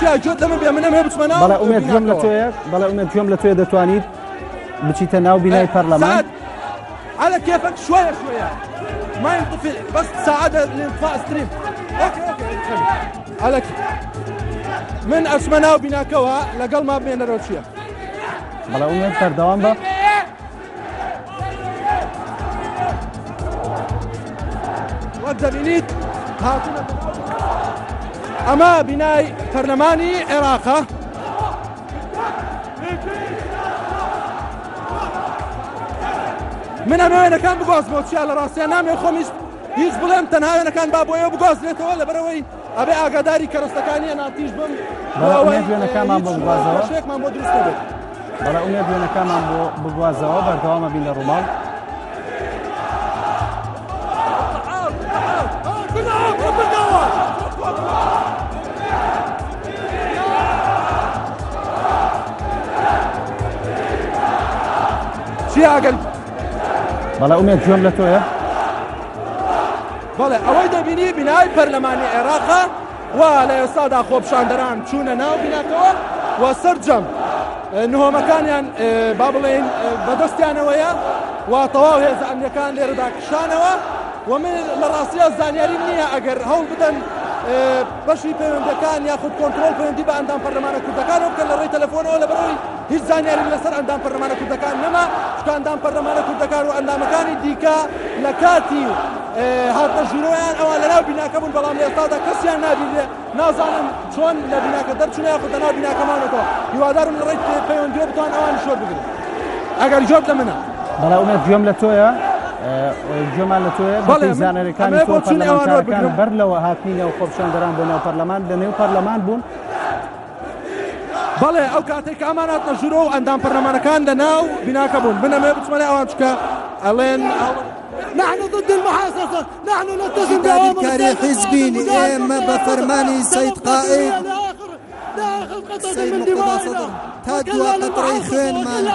شيء جود لما بيمنا ما بتمنى بلا أميد جملة بلا أميد جملة دتوانيد بتشي تناو بناء برلمان على كيفك شوية ما ينطفي بس ساعدة لإنطفاء ستريم. اوكي عليك من اسمناو بناكوا لقل ما بين الروشيا بلا أميد بردوان با والدبينيت هاتنا أما بناي برلماني عراقة من أنا كان بقاس موتشي على راسي أنا من خميس يزبلهم تنها أنا كان بابوي بقاس ليته ولا بروي أبي أقداري كرستكاني أنا تيج بم بلا أميد أنا كان عم بقازوا شيخ ما مدرس كده بلا أميد أنا كان عم بقازوا بردوان بين الرومان شي عقل بلا أميد جملة بله اوی دبینی بنای پرلمانی عراق ولا يصاد خوب شاندران چونه ناو بناکوا وسرجم انه مكان بابلين بدستيان ويا وطواو هذا ان كان لرداك شانوا ومن الراسيه الزانياري منيها اجر هول بدن بشي بين كان ياخذ كنترول بين دي عندهم برلمان كردكان وكل ري تليفون ولا بروي هيج زانياري لسر عندهم برلمان كردكان نما كان عندهم برلمان كردكان وعندهم مكان ديكا لكاتي هاتنا جرويان اوان لناو بناكبون بلام ليستادا كسيان نادي نازانم شون لبناك درچون ياخذ ناو بناك مانوتو يوادار من ريت بيون ديو بتوان اوان شور بگير اگر جوب لمنا بلا امید جمله تويا جمله تويا بتزانر كان تو برلمان كان برلو هاتني او خوبشان دران بون برلمان لنيو برلمان بون بله او كاتيك اماناتنا جرو عندهم برلمان كان لناو بناكبون بنا ما بتسمع اوان شكا الين نحن ضد المحاصصة، نحن نلتزم بأوامر حزبين إما بفرماني سيد قائد سيد مقتدى صدر تادوا قطري خين مال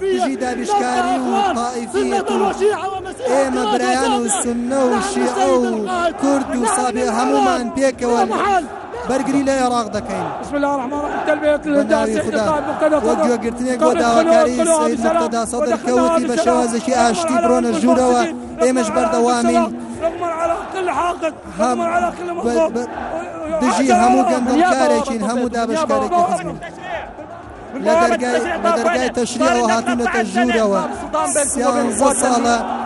تجيدا بشكاري وطائفية إما بريان والسنة والشيعة وكرد وصابي همومان بيك برقري لا يراغ دكين. بسم الله الرحمن الرحيم. تلبية للداسي خطاب مقتدى صدر وجو قرتني قودا وكاري سيد مقتدى صدر كوتي بشوازكي اشتي برون الجورة ايمش بردوامين رغم على كل حاقد رغم على كل مخوف دجي همو قندل كاريكين همو دابش كاريكي حزبين لدرجاي تشريع وهاتونة الجورة سيان صالة